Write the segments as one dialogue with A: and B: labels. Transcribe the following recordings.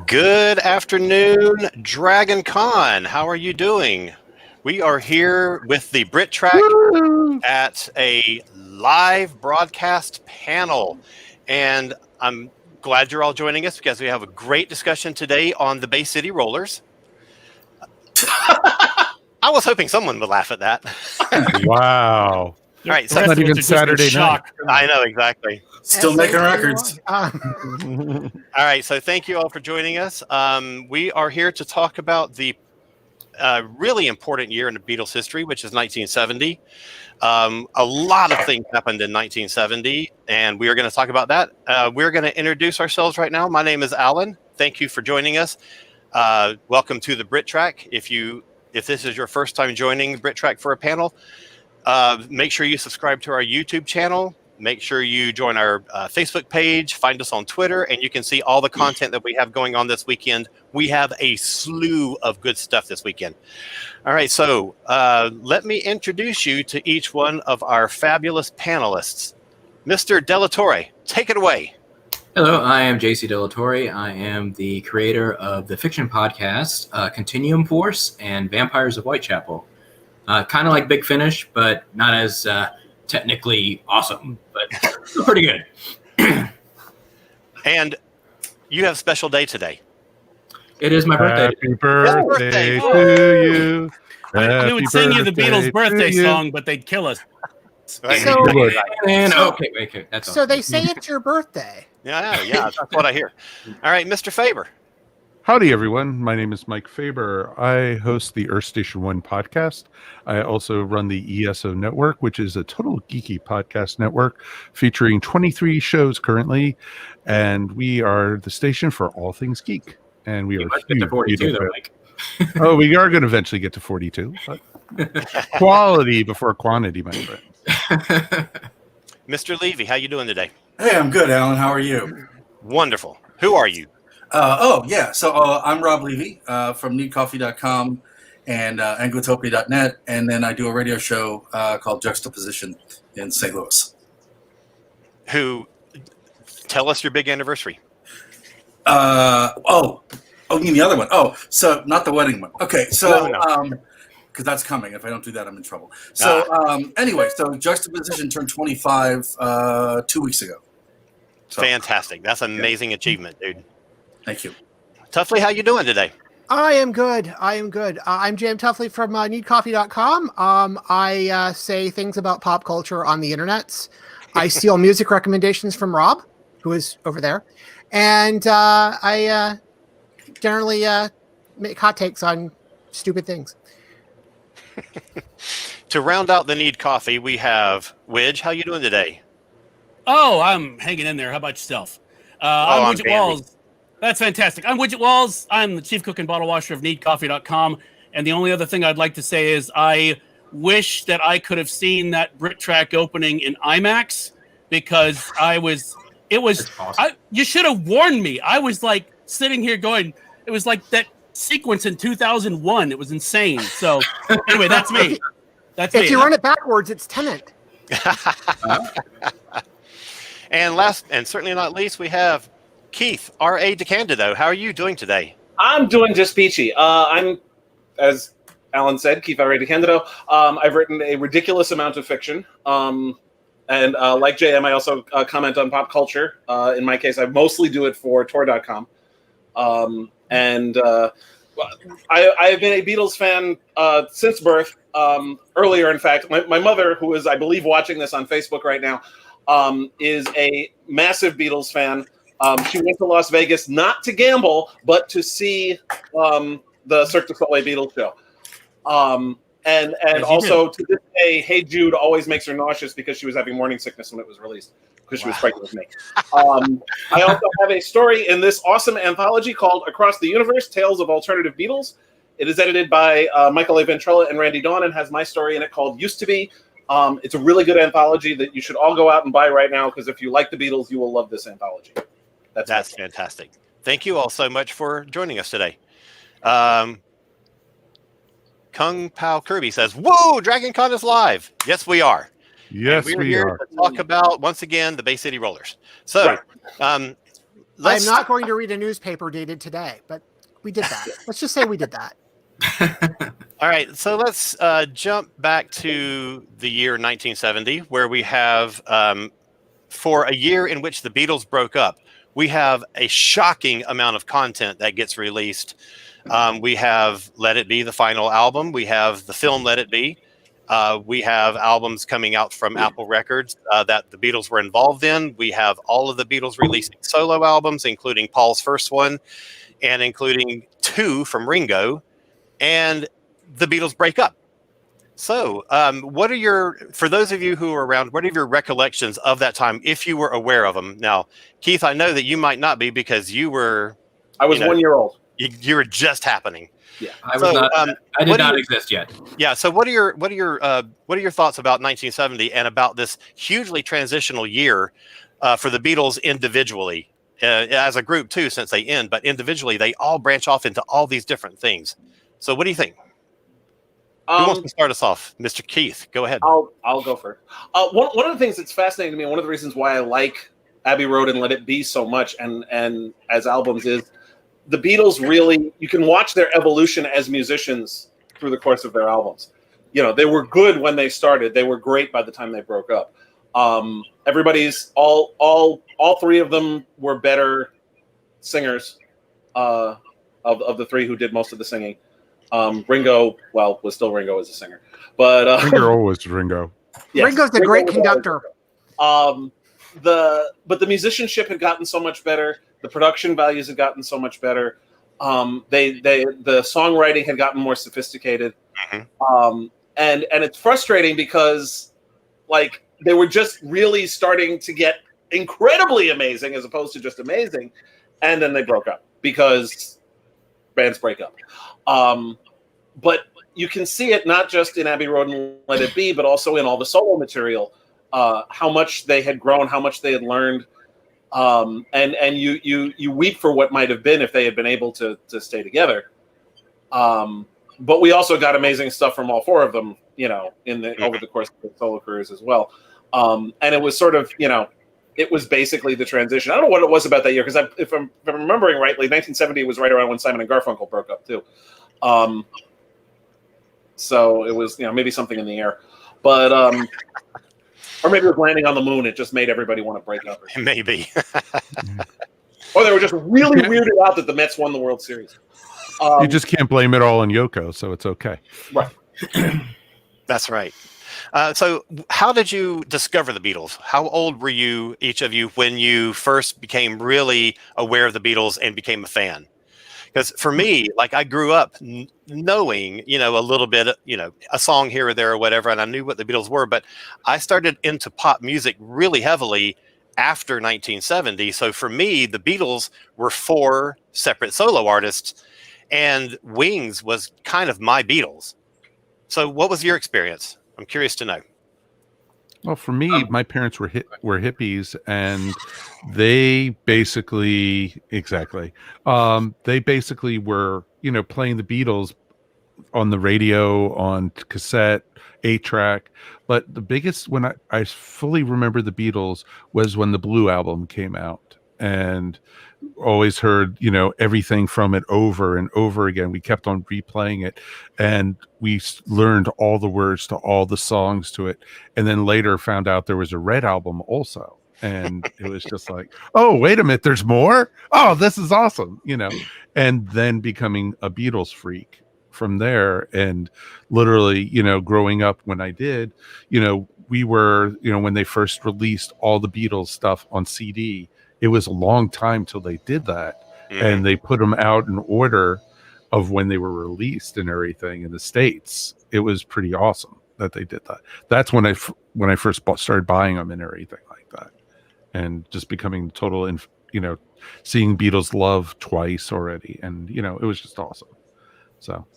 A: Good afternoon, DragonCon. How are you doing? We are here with the Brit Track at a live broadcast panel, and I'm glad you're all joining us because we have a great discussion today on the Bay City Rollers. I was hoping someone would laugh at that.
B: Wow.
A: All right, so
B: It's not even Saturday night.
A: I know, exactly.
C: Still making records.
A: All right, so thank you all for joining us. We are here to talk about the really important year in the Beatles history, which is 1970. A lot of things happened in 1970, and we are going to talk about that. We're going to introduce ourselves right now. My name is Alan. Thank you for joining us. Welcome to the Brit Track. If this is your first time joining Brit Track for a panel, make sure you subscribe to our YouTube channel. Make sure you join our Facebook page, find us on Twitter, and you can see all the content that we have going on this weekend. We have a slew of good stuff this weekend. All right, so let me introduce you to each one of our fabulous panelists. Mr. Delatorre, take it away.
D: Hello, I am JC Delatorre. I am the creator of the fiction podcast, Continuum Force and Vampires of Whitechapel. Kind of like Big Finish, but not as technically awesome, but still pretty good.
A: And you have a special day today.
D: It is my birthday.
B: Happy birthday to you.
E: We would sing you the Beatles' birthday song, but they'd kill us.
A: Right?
D: Okay, that's all.
F: So they say it's your birthday.
A: Yeah, that's what I hear. All right, Mr. Faber.
B: Howdy, everyone. My name is Mike Faber. I host the Earth Station 1 podcast. I also run the ESO Network, which is a total geeky podcast network featuring 23 shows currently. And we are the station for all things geek. And we are
D: get to 42, though, Mike.
B: Oh, we are going to eventually get to 42. But quality before quantity, my friend.
A: Mr. Levy, how you doing today?
C: Hey, I'm good, Alan. How are you?
A: Wonderful. Who are you?
C: So I'm Rob Levy from needcoffee.com and anglotopia.net, and then I do a radio show called Juxtaposition in St. Louis.
A: Tell us your big anniversary.
C: You mean the other one? Oh, so not the wedding one. Okay, so because that's coming. If I don't do that, I'm in trouble. So anyway, so Juxtaposition turned 25 2 weeks ago. So,
A: fantastic. That's an amazing achievement, dude.
C: Thank you.
A: Tuffley, how you doing today?
F: I am good. I'm Jam Tuffley from needcoffee.com. I say things about pop culture on the internets. I steal music recommendations from Rob, who is over there. And I generally make hot takes on stupid things.
A: To round out the Need Coffee, we have Widge. How you doing today?
E: Oh, I'm hanging in there. How about yourself? I'm Widget Walls. That's fantastic. I'm Widget Walls. I'm the chief cook and bottle washer of needcoffee.com. And the only other thing I'd like to say is I wish that I could have seen that Brit Track opening in IMAX because you should have warned me. I was like sitting here going, it was like that sequence in 2001. It was insane. So anyway, that's me.
F: If you run it backwards, it's Tenet.
A: And last and certainly not least, we have Keith, R.A. DeCandido. How are you doing today?
G: I'm doing just peachy. I'm, as Alan said, Keith R.A. DeCandido. I've written a ridiculous amount of fiction. And like JM, I also comment on pop culture. In my case, I mostly do it for Tor.com. I've been a Beatles fan since birth. Earlier, in fact, my mother, who is, I believe, watching this on Facebook right now, is a massive Beatles fan. She went to Las Vegas not to gamble, but to see the Cirque du Soleil Beatles show. And also to this day, Hey Jude always makes her nauseous because she was having morning sickness when it was released because she was pregnant with me. I also have a story in this awesome anthology called Across the Universe, Tales of Alternative Beatles. It is edited by Michael A. Ventrella and Randy Dawn and has my story in it called Used to Be. It's a really good anthology that you should all go out and buy right now because if you like the Beatles, you will love this anthology. That's
A: fantastic. Thank you all so much for joining us today. Kung Pao Kirby says, "Whoa, DragonCon is live." Yes, we are.
B: Yes,
A: we're
B: we
A: here
B: are.
A: to talk about, once again, the Bay City Rollers. So,
F: I'm not going to read a newspaper dated today, but we did that. Let's just say we did that.
A: All right, so let's jump back to the year 1970, where we have, for a year in which the Beatles broke up, we have a shocking amount of content that gets released. We have Let It Be, the final album. We have the film Let It Be. We have albums coming out from Apple Records that the Beatles were involved in. We have all of the Beatles releasing solo albums, including Paul's first one, and including 2 from Ringo. And the Beatles break up. So, for those of you who are around, what are your recollections of that time, if you were aware of them? Now, Keith, I know that you might not be because I
G: was 1 year old.
A: You were just happening.
D: Yeah, I did not exist yet.
A: Yeah. So, what are your thoughts about 1970 and about this hugely transitional year for the Beatles individually, as a group too, since they end, but individually they all branch off into all these different things. So, what do you think? Who wants to start us off? Mr. Keith, go ahead.
G: I'll go first. One of the things that's fascinating to me, and one of the reasons why I like Abbey Road and Let It Be so much, and as albums, is the Beatles really, you can watch their evolution as musicians through the course of their albums. They were good when they started. They were great by the time they broke up. Everybody's all 3 of them were better singers of the 3 who did most of the singing. Ringo, was still Ringo as a singer, but
B: Ringo was Ringo.
G: Yes,
F: Ringo's a great conductor.
G: But the musicianship had gotten so much better. The production values had gotten so much better. The songwriting had gotten more sophisticated.
A: Mm-hmm.
G: And it's frustrating because they were just really starting to get incredibly amazing as opposed to just amazing. And then they broke up because bands break up. But you can see it not just in Abbey Road and Let It Be, but also in all the solo material, how much they had grown, how much they had learned. And you weep for what might have been if they had been able to stay together. But we also got amazing stuff from all 4 of them, over the course of their solo careers as well. And it was sort of, it was basically the transition. I don't know what it was about that year, because if I'm remembering rightly, 1970 was right around when Simon and Garfunkel broke up too. So it was, maybe something in the air, but or maybe it was landing on the moon. It just made everybody want to break up.
A: Maybe.
G: Or they were just really weirded out that the Mets won the World Series.
B: You just can't blame it all on Yoko, so it's okay.
G: Right.
A: That's right. So how did you discover the Beatles? How old were you, each of you, when you first became really aware of the Beatles and became a fan? Because for me, I grew up knowing, a little bit, a song here or there or whatever, and I knew what the Beatles were, but I started into pop music really heavily after 1970. So for me, the Beatles were 4 separate solo artists, and Wings was kind of my Beatles. So what was your experience? I'm curious to know.
B: Well, for me, my parents were hippies, and they basically were, playing the Beatles on the radio, on cassette, 8-track. But the biggest, when I fully remember the Beatles, was when the Blue album came out, and always heard, everything from it over and over again. We kept on replaying it, and we learned all the words to all the songs to it. And then later found out there was a Red album also. And it was just like, oh, wait a minute, there's more? Oh, this is awesome, and then becoming a Beatles freak from there. And literally, growing up when I did, we were, when they first released all the Beatles stuff on CD, it was a long time till they did that. Mm-hmm. And they put them out in order of when they were released and everything in the States. It was pretty awesome that they did that. That's when I first started buying them and everything like that. And just becoming total, seeing Beatles Love twice already. And, it was just awesome. So.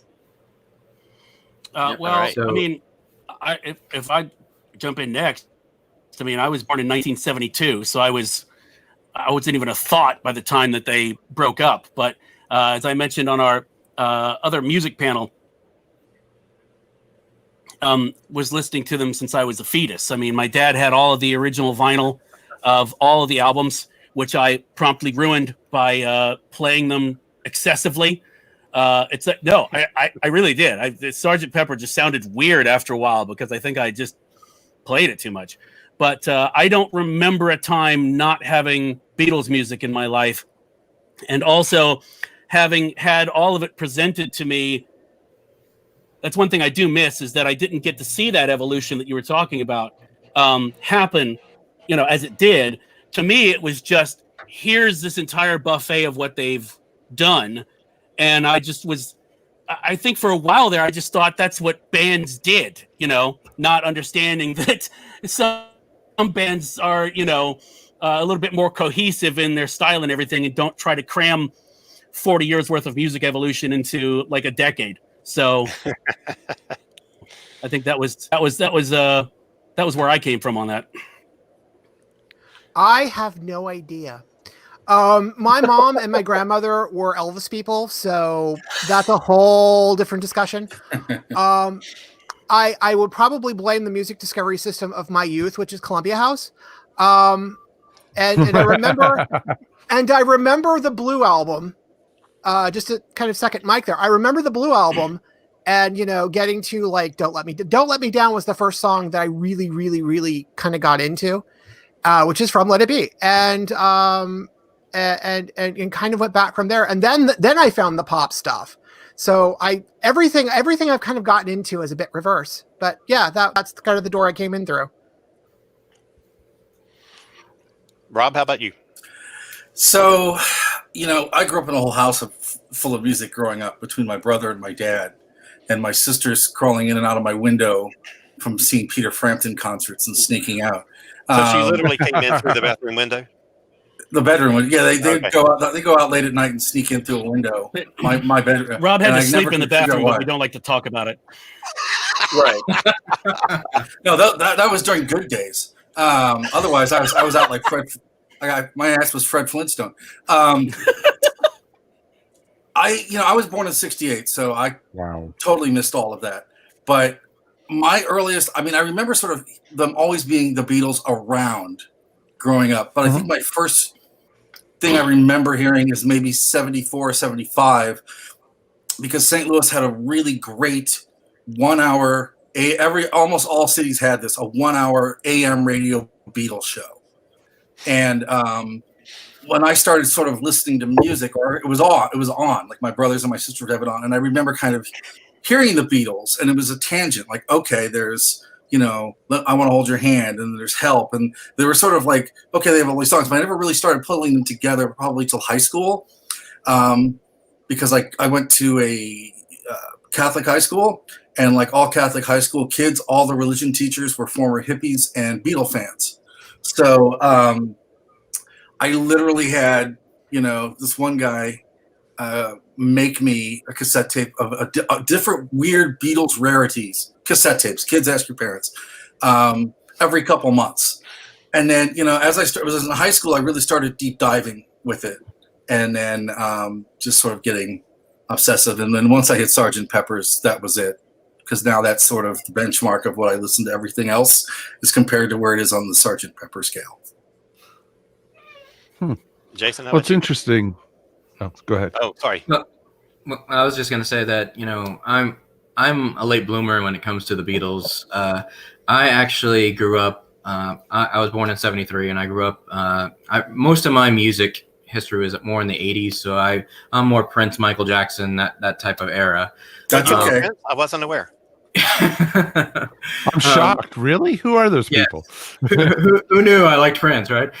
E: Right. I mean, if I jump in next, I was born in 1972, so I wasn't even a thought by the time that they broke up. But as I mentioned on our other music panel, was listening to them since I was a fetus. My dad had all of the original vinyl of all of the albums. which I promptly ruined by playing them excessively. It's like, no, I really did. Sgt. Pepper just sounded weird after a while because I think I just played it too much. But I don't remember a time not having Beatles music in my life, and also having had all of it presented to me. That's one thing I do miss, is that I didn't get to see that evolution that you were talking about happen, as it did. To me, it was just, here's this entire buffet of what they've done. And I think for a while there, I just thought that's what bands did, not understanding that some bands are, a little bit more cohesive in their style and everything, and don't try to cram 40 years worth of music evolution into like a decade. So I think that was where I came from on that.
F: I have no idea. My mom and my grandmother were Elvis people, so that's a whole different discussion. I would probably blame the music discovery system of my youth, which is Columbia House. And I remember the Blue album. Just to kind of second Mike there, I remember the Blue album, and getting to like "Don't Let Me Down" was the first song that I really, really, really kind of got into, which is from Let It Be, and kind of went back from there, and then I found the pop stuff. So everything I've kind of gotten into is a bit reverse, but yeah, that's kind of the door I came in through.
A: Rob, how about you?
C: So, I grew up in a whole house full of music growing up between my brother and my dad, and my sisters crawling in and out of my window from seeing Peter Frampton concerts and sneaking out.
A: So she literally came in through the bathroom window?
C: The bedroom window. Yeah, they
A: Okay.
C: go out. They go out late at night and sneak in through a window. My bedroom.
E: Rob had to sleep in the bathroom, but we don't like to talk about it.
C: Right. No, that was during good days. Otherwise, I was out like Fred. My ass was Fred Flintstone. I was born in '68, so I totally missed all of that. But my earliest, I remember sort of them always being the Beatles around growing up. But I think my first thing I remember hearing is maybe 74, 75, because St. Louis had a really great 1 hour, almost all cities had this, a 1 hour AM radio Beatles show. And when I started sort of listening to music, or it was on, like my brothers and my sister would have it on. And I remember kind of hearing the Beatles, and it was a tangent, like, okay, there's, I Want to Hold Your Hand, and there's Help. And they were sort of like, okay, they have all these songs, but I never really started pulling them together probably till high school. Because I went to a Catholic high school, and like all Catholic high school kids, all the religion teachers were former hippies and Beatle fans. So I literally had, this one guy make me a cassette tape of a different weird Beatles rarities, cassette tapes. Kids, ask your parents. Every couple months. And then, as I was in high school, I really started deep diving with it. And then just sort of getting obsessive. And then once I hit Sgt. Pepper's, that was it. Because now that's sort of the benchmark of what I listen to everything else is compared to where it is on the Sgt. Pepper scale.
A: Jason, how
B: Well,
A: about
B: it's
A: you?
B: interesting. Oh, go ahead.
A: Oh, sorry.
D: Well, I was just going to say that, I'm a late bloomer when it comes to the Beatles. I actually grew up, I was born in '73, and I grew up, most of my music history was more in the 80s, so I'm more Prince, Michael Jackson, that type of era.
C: That's okay.
A: I wasn't aware.
B: I'm shocked. Really? Who are those people?
D: Who knew I liked Prince, right?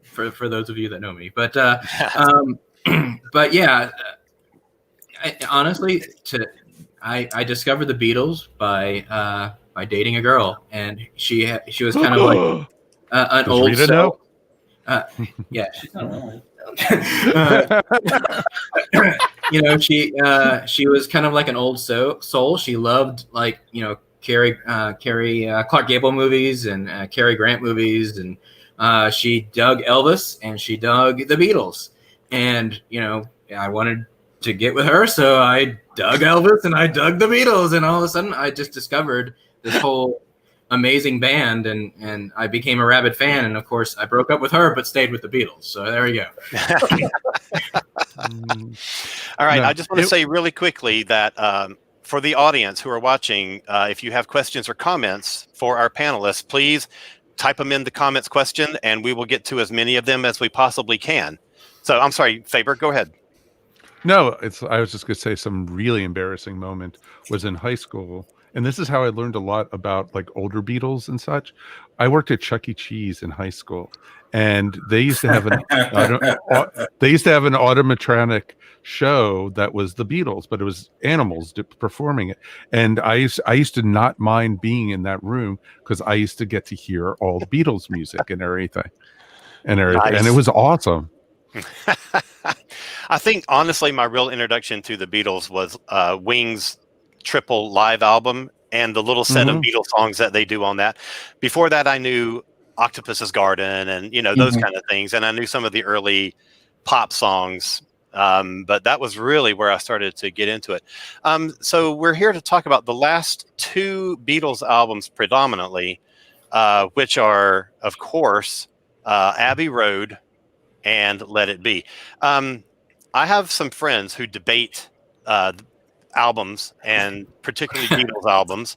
D: For those of you that know me. But but yeah, honestly, I discovered the Beatles by dating a girl, and she was kind of like an old
B: Rita
D: soul. Yeah, she's not wrong. She was kind of like an old soul. She loved Cary Clark Gable movies and Cary Grant movies, and she dug Elvis and she dug the Beatles. And I wanted to get with her, so I dug Elvis and I dug the Beatles, and all of a sudden I just discovered this whole amazing band, and I became a rabid fan. And of course, I broke up with her, but stayed with the Beatles. So there we go.
A: All right. I just want to say really quickly that for the audience who are watching, if you have questions or comments for our panelists, please type them in the comments question, and we will get to as many of them as we possibly can. So I'm sorry, Faber, go ahead.
B: No, I was just going to say some really embarrassing moment was in high school. And this is how I learned a lot about like older Beatles and such. I worked at Chuck E. Cheese in high school, and they used to have an automatronic show that was the Beatles, but it was animals performing it. And I used to not mind being in that room because I used to get to hear all the Beatles music and everything.
A: Nice.
B: And it was awesome.
A: I think honestly, my real introduction to the Beatles was Wings' triple live album and the little set of Beatles songs that they do on that. Before that, I knew Octopus's Garden and those kind of things, and I knew some of the early pop songs. But that was really where I started to get into it. So we're here to talk about the last two Beatles albums predominantly, which are, of course, Abbey Road and Let It Be. I have some friends who debate albums, and particularly Beatles albums,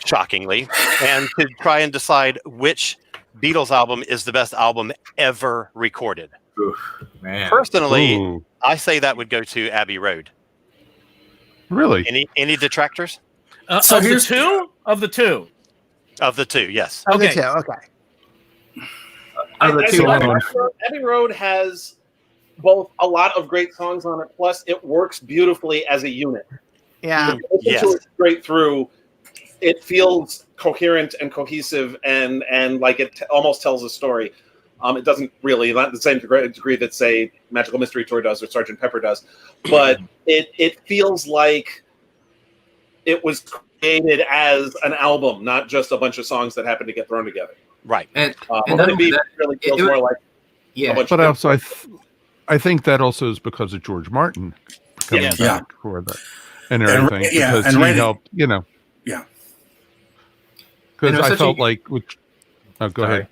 A: shockingly, and to try and decide which Beatles album is the best album ever recorded.
D: Oof, man.
A: Personally, I say that would go to Abbey Road.
B: Really?
A: Any detractors?
E: So here's two? Of the two,
A: yes.
E: Okay.
G: Abbey Road has both a lot of great songs on it, plus it works beautifully as a unit.
F: Yeah.
A: Yes.
G: Straight through, it feels coherent and cohesive, and like it almost tells a story. It doesn't really, not the same degree that, say, Magical Mystery Tour does or Sgt. Pepper does, but it feels like it was created as an album, not just a bunch of songs that happen to get thrown together.
A: Right.
D: And
G: Let It Be really feels more like a bunch
B: but
G: of
B: also I think that also is because of George Martin coming back for that and everything. Because he helped, Yeah. Because I felt like... go ahead.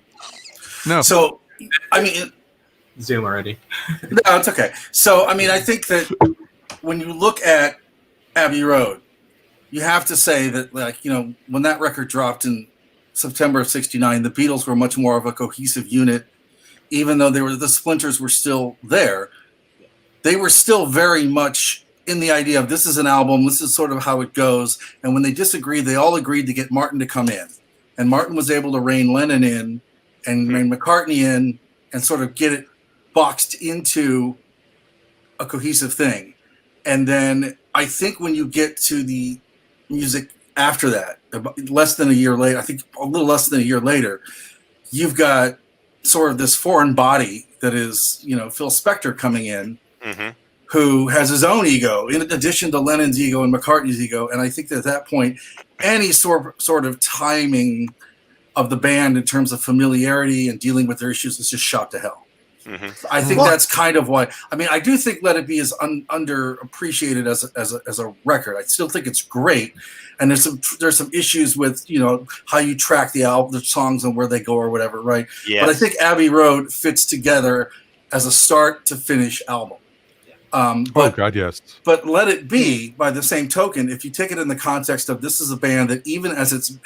B: No.
C: So, I mean...
D: Zoom already.
C: No, it's okay. So, I mean, I think that when you look at Abbey Road, you have to say that, like, when that record dropped in September of '69, the Beatles were much more of a cohesive unit. Even though the splinters were still there, they were still very much in the idea of this is an album, this is sort of how it goes. And when they disagreed, they all agreed to get Martin to come in. And Martin was able to rein Lennon in and rein McCartney in and sort of get it boxed into a cohesive thing. And then I think when you get to the music after that, less than a year later, I think a little less than a year later, you've got sort of this foreign body that is, Phil Spector coming in, who has his own ego, in addition to Lennon's ego and McCartney's ego. And I think that at that point, any sort of timing of the band in terms of familiarity and dealing with their issues is just shot to hell. I think that's kind of why. I mean, I do think Let It Be is underappreciated as a record. I still think it's great, and there's some issues with how you track the songs and where they go or whatever, right?
A: Yes.
C: But I think Abbey Road fits together as a start to finish album.
B: Oh God, yes.
C: But Let It Be, by the same token, if you take it in the context of this is a band that even as it's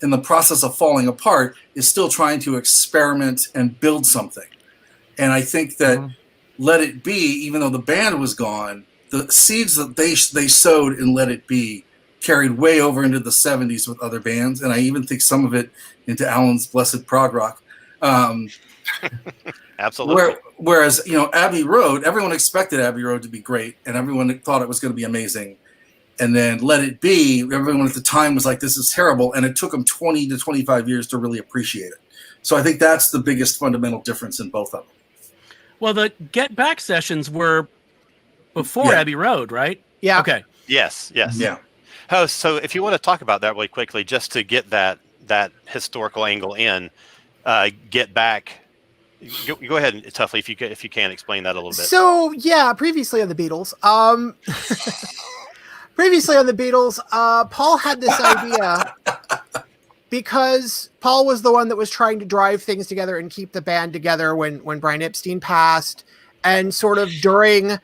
C: in the process of falling apart, is still trying to experiment and build something. And I think that Let It Be, even though the band was gone, the seeds that they sowed in Let It Be carried way over into the 70s with other bands. And I even think some of it into Alan's Blessed Prog Rock.
A: Absolutely.
C: Whereas, Abbey Road, everyone expected Abbey Road to be great, and everyone thought it was going to be amazing. And then Let It Be, everyone at the time was like, this is terrible. And it took them 20 to 25 years to really appreciate it. So I think that's the biggest fundamental difference in both of them.
E: Well, the Get Back sessions were before Abbey Road, right?
F: Yeah.
E: Okay.
A: Yes.
C: Yeah.
A: Oh, so if you want to talk about that really quickly, just to get that historical angle in, Get Back. Go ahead, Tuffley, if you can explain that a little bit.
F: So previously on the Beatles, Paul had this idea. because Paul was the one that was trying to drive things together and keep the band together when Brian Epstein passed, and sort of during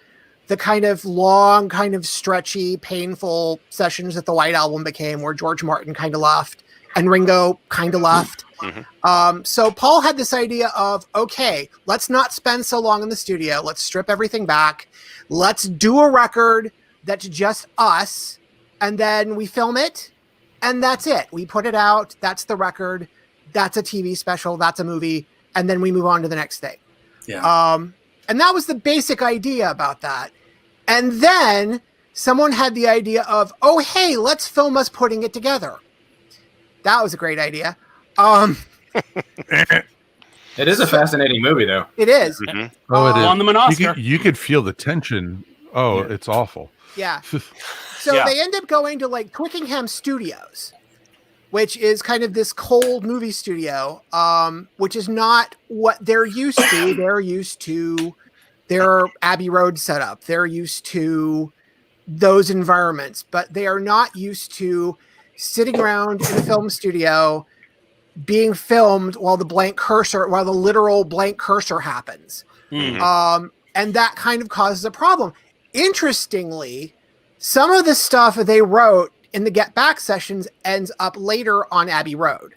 F: the kind of long, kind of stretchy, painful sessions that the White Album became, where George Martin kind of left and Ringo kind of left. So Paul had this idea of, okay, let's not spend so long in the studio. Let's strip everything back. Let's do a record that's just us. And then we film it. And that's it. We put it out. That's the record. That's a TV special. That's a movie. And then we move on to the next thing.
C: Yeah.
F: And that was the basic idea about that. And then someone had the idea of, oh, hey, let's film us putting it together. That was a great idea.
D: It is a fascinating movie, though.
F: It is.
B: Oh, it is.
E: Won them an Oscar.
B: You could feel the tension. Oh, it's awful.
F: Yeah. So they end up going to like Twickenham Studios, which is kind of this cold movie studio, which is not what they're used to. They're used to their Abbey Road setup. They're used to those environments, but they are not used to sitting around in a film studio being filmed while the literal blank cursor happens. And that kind of causes a problem. Interestingly, some of the stuff they wrote in the Get Back sessions ends up later on Abbey Road.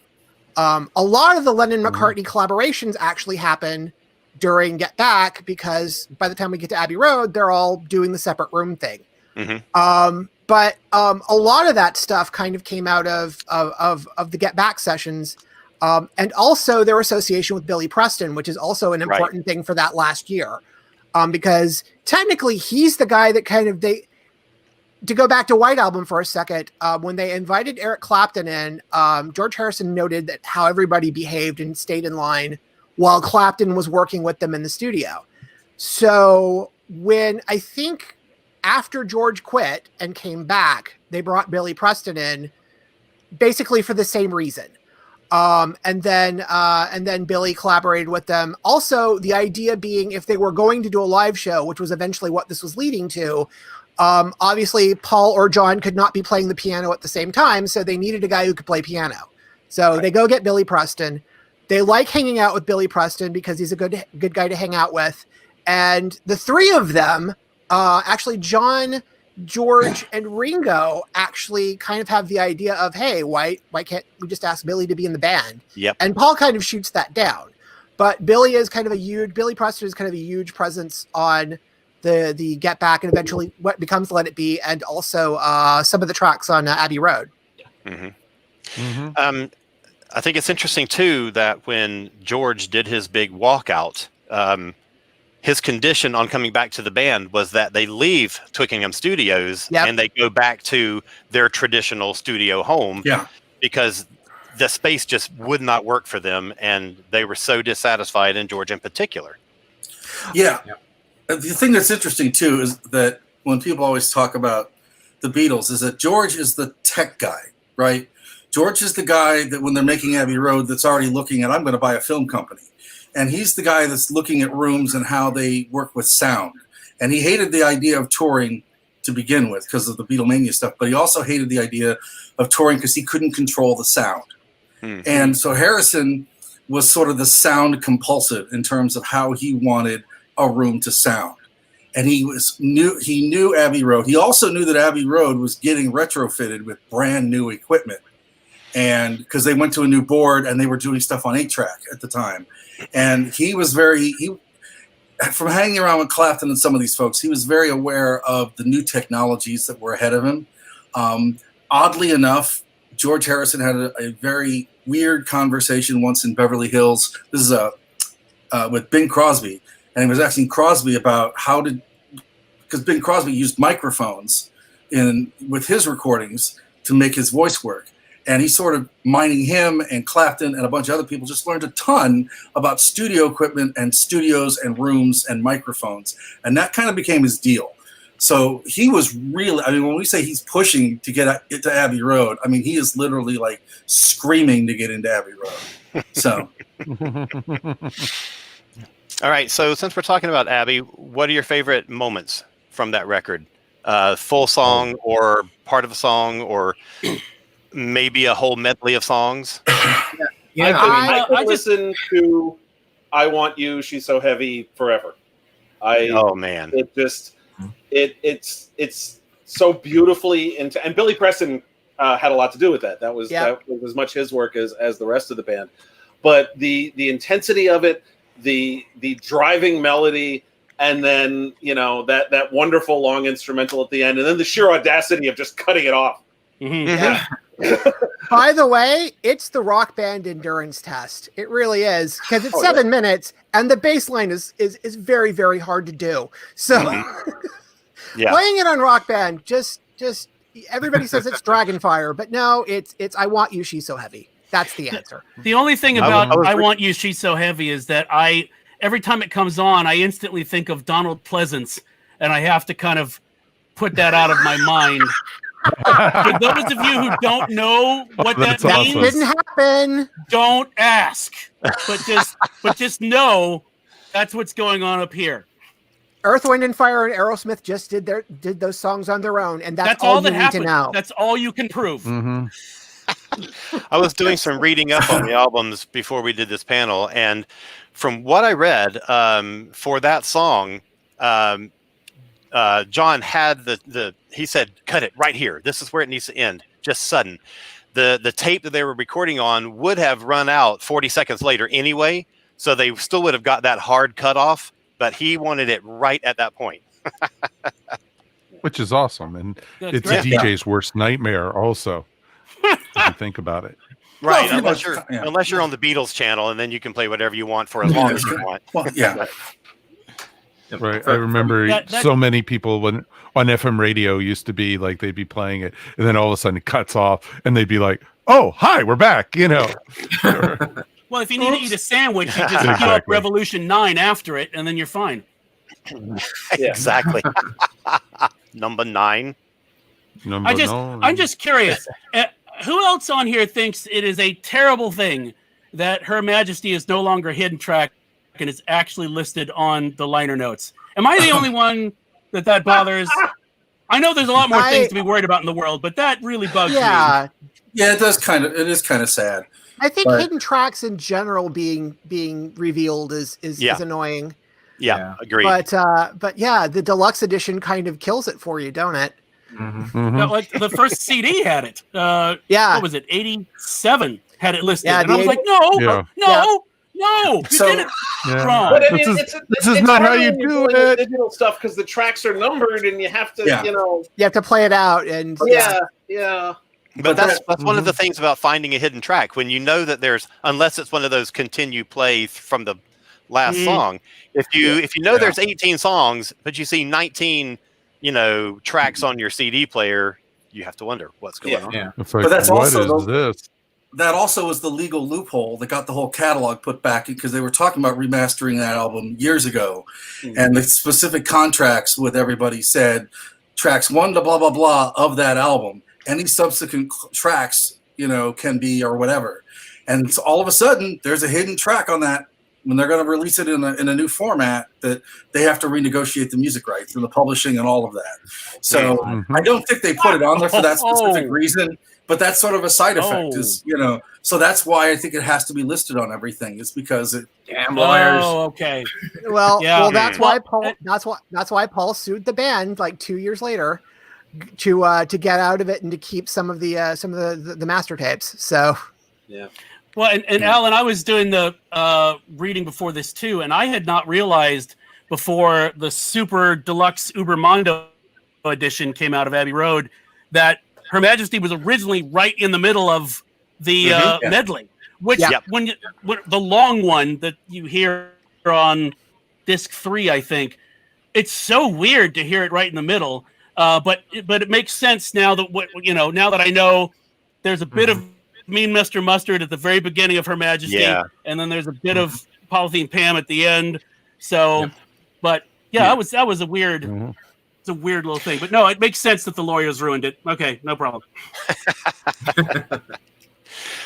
F: A lot of the Lennon-McCartney collaborations actually happen during Get Back, because by the time we get to Abbey Road, they're all doing the separate room thing. But a lot of that stuff kind of came out of the Get Back sessions, and also their association with Billy Preston, which is also an important thing for that last year, because technically he's the guy that kind of to go back to White Album for a second, when they invited Eric Clapton in, George Harrison noted that how everybody behaved and stayed in line while Clapton was working with them in the studio. So when I think after George quit and came back, they brought Billy Preston in basically for the same reason. And then Billy collaborated with them. Also, the idea being, if they were going to do a live show, which was eventually what this was leading to, obviously Paul or John could not be playing the piano at the same time, so they needed a guy who could play piano. So they go get Billy Preston. They like hanging out with Billy Preston because he's a good guy to hang out with. And the three of them, actually John, George, and Ringo actually kind of have the idea of, hey, why can't we just ask Billy to be in the band?
A: Yep.
F: And Paul kind of shoots that down. But Billy Preston is kind of a huge presence on the Get Back, and eventually what becomes Let It Be, and also some of the tracks on Abbey Road.
A: I think it's interesting too that when George did his big walkout, his condition on coming back to the band was that they leave Twickenham Studios and they go back to their traditional studio home, because the space just would not work for them, and they were so dissatisfied, and George in particular. The
C: thing that's interesting too is that when people always talk about the Beatles, is that George is the tech guy, right? George is the guy that when they're making Abbey Road, that's already looking at, I'm going to buy a film company. And he's the guy that's looking at rooms and how they work with sound. And he hated the idea of touring to begin with because of the Beatlemania stuff, but he also hated the idea of touring because he couldn't control the sound. And so Harrison was sort of the sound compulsive in terms of how he wanted a room to sound. And he knew Abbey Road. He also knew that Abbey Road was getting retrofitted with brand new equipment. And because they went to a new board and they were doing stuff on 8-track at the time. And he was from hanging around with Clapton and some of these folks, he was very aware of the new technologies that were ahead of him. Oddly enough, George Harrison had a very weird conversation once in Beverly Hills. This is with Bing Crosby. And he was asking Crosby about because Bing Crosby used microphones with his recordings to make his voice work. And he's sort of mining him, and Clapton and a bunch of other people just learned a ton about studio equipment and studios and rooms and microphones. And that kind of became his deal. So he was really, when we say he's pushing to get to Abbey Road, he is literally like screaming to get into Abbey Road. So.
A: All right. So since we're talking about Abbey, what are your favorite moments from that record? Full song or part of a song or... maybe a whole medley of songs.
D: Yeah,
G: I could listen to "I Want You, She's So Heavy" forever.
A: Oh man,
G: it just it's so beautifully into, and Billy Preston had a lot to do with that. That was as much his work as the rest of the band. But the intensity of it, the driving melody, and then that wonderful long instrumental at the end, and then the sheer audacity of just cutting it off.
E: Mm-hmm.
F: Yeah. By the way, it's the Rock Band endurance test. It really is, because it's 7 minutes, and the bass line is very, very hard to do. So playing it on Rock Band, just everybody says it's Dragonfire, but no, it's "I Want You, She's So Heavy." That's the answer.
E: The only thing about I Want You, She's So Heavy is that every time it comes on, I instantly think of Donald Pleasance, and I have to kind of put that out of my mind. For those of you who don't know what that means,
F: didn't happen.
E: Don't ask, but just know that's what's going on up here.
F: Earth, Wind, and Fire and Aerosmith just did those songs on their own, and that's all that you need to know.
E: That's all you can prove.
B: Mm-hmm.
A: I was doing some reading up on the albums before we did this panel, and from what I read, for that song, John had he said, "Cut it right here. This is where it needs to end. Just sudden." The tape that they were recording on would have run out 40 seconds later anyway, so they still would have got that hard cut off, but he wanted it right at that point.
B: Which is awesome, and it's
E: great.
B: a DJ's worst nightmare also, if you think about it.
A: Right,
C: Well,
A: unless you're on the Beatles channel, and then you can play whatever you want for as long as you want.
C: Well, yeah.
B: Right. I remember so many people when on FM radio used to be like they'd be playing it and then all of a sudden it cuts off and they'd be like, "Oh, hi, we're back,"
E: Well, if you need to eat a sandwich, you just queue up Revolution 9 after it, and then you're fine.
A: Exactly. Number 9.
E: I'm just curious. Who else on here thinks it is a terrible thing that Her Majesty is no longer a hidden track and is actually listed on the liner notes? Am I the only one that bothers? I know there's a lot more things to be worried about in the world, but that really bugs me.
C: Yeah, it is kind of sad.
F: I think hidden tracks in general being revealed is annoying.
A: Yeah, agreed.
F: But yeah, the deluxe edition kind of kills it for you, don't it?
B: Mm-hmm.
E: No, like the first CD had it. What was it? 87 had it listed, and I was like, no, you did it wrong.
G: But
B: this is not how you do it.
G: Digital stuff, because the tracks are numbered, and you have to,
F: you have to play it out, and
G: yeah.
A: But that's one of the things about finding a hidden track, when you know that unless it's one of those continue play from the last song. If you know there's 18 songs, but you see 19, tracks on your CD player, you have to wonder what's going on.
B: Yeah. Like,
C: but that's also
B: this?
C: That also was the legal loophole that got the whole catalog put back, because they were talking about remastering that album years ago, and the specific contracts with everybody said tracks 1 to blah blah blah of that album. Any subsequent tracks, can be or whatever. And so all of a sudden, there's a hidden track on that. When they're going to release it in a new format, that they have to renegotiate the music rights and the publishing and all of that. So I don't think they put it on there for that specific reason, but that's sort of a side effect. So that's why I think it has to be listed on everything. It's because
D: damn lawyers.
E: Oh, okay.
F: Well, that's why Paul. That's why Paul sued the band like 2 years later to get out of it and to keep some of the master tapes. So
G: yeah.
E: Well, and Alan, I was doing the reading before this too, and I had not realized before the super deluxe Uber Mondo edition came out of Abbey Road that Her Majesty was originally right in the middle of the medley, which when the long one that you hear on disc 3, I think, it's so weird to hear it right in the middle. But it makes sense now that now that I know there's a bit of Mean Mr. Mustard at the very beginning of Her Majesty, and then there's a bit of Polythene Pam at the end. So, that was a weird, it's a weird little thing. But no, it makes sense that the lawyers ruined it. Okay, no problem.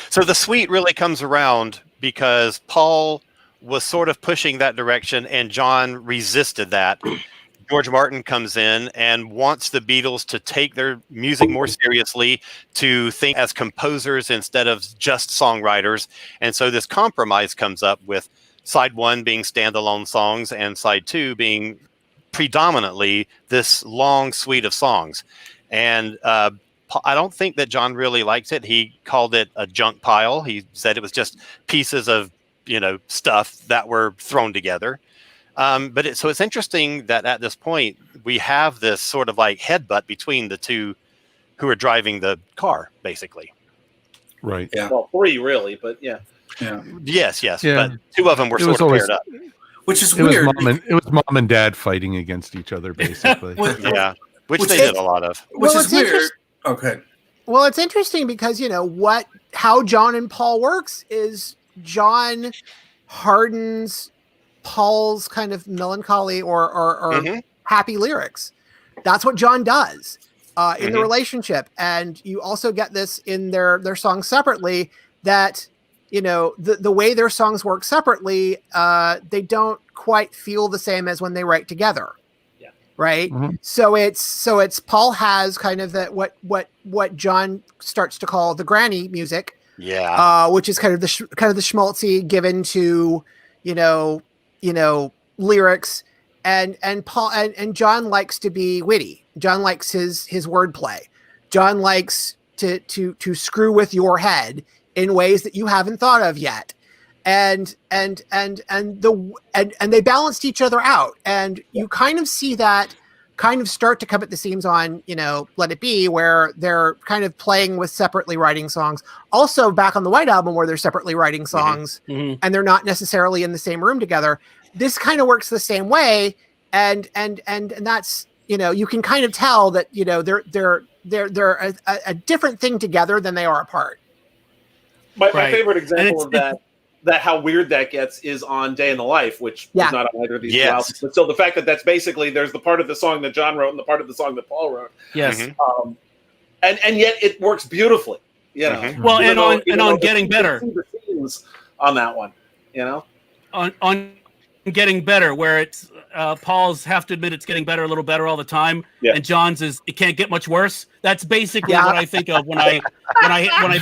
A: So the suite really comes around because Paul was sort of pushing that direction, and John resisted that. George Martin comes in and wants the Beatles to take their music more seriously, to think as composers instead of just songwriters. And so this compromise comes up with side one being standalone songs and side two being predominantly this long suite of songs. And I don't think that John really liked it. He called it a junk pile. He said it was just pieces of, stuff that were thrown together. So it's interesting that at this point we have this sort of like headbutt between the two who are driving the car, basically.
B: Right.
C: Yeah.
G: Well, 3 really, but yeah.
C: Yeah.
A: Yes.
B: Yeah.
A: But 2 of them were sort of paired up.
C: Which is weird.
B: It was mom and dad fighting against each other, basically.
A: Yeah. Which they did a lot of.
C: Which
F: Well,
C: is weird. Okay.
F: Well, it's interesting because how John and Paul works is John hardens Paul's kind of melancholy or happy lyrics. That's what John does in the relationship. And you also get this in their songs separately, that, the way their songs work separately, they don't quite feel the same as when they write together.
G: Yeah.
F: Right.
B: Mm-hmm.
F: So it's Paul has kind of that, what John starts to call the granny music.
A: Yeah.
F: Which is kind of the schmaltzy given to, lyrics, and Paul and John likes to be witty. John likes his wordplay. John likes to screw with your head in ways that you haven't thought of yet. And they balanced each other out. And you kind of see that kind of start to come at the seams on, Let It Be, where they're kind of playing with separately writing songs. Also back on the White Album, where they're separately writing songs and they're not necessarily in the same room together. This kind of works the same way. And that's, you can kind of tell that, they're a different thing together than they are apart.
G: My favorite example of that how weird that gets is on Day in the Life, which is not on either of these two albums. But still, the fact that that's basically, there's the part of the song that John wrote and the part of the song that Paul wrote.
E: Yes.
G: And yet it works beautifully,
E: Well, on Getting Better.
G: On that one,
E: On Getting Better, where it's Paul's have to admit it's getting better, a little better all the time, and John's is it can't get much worse. That's basically what I think of when I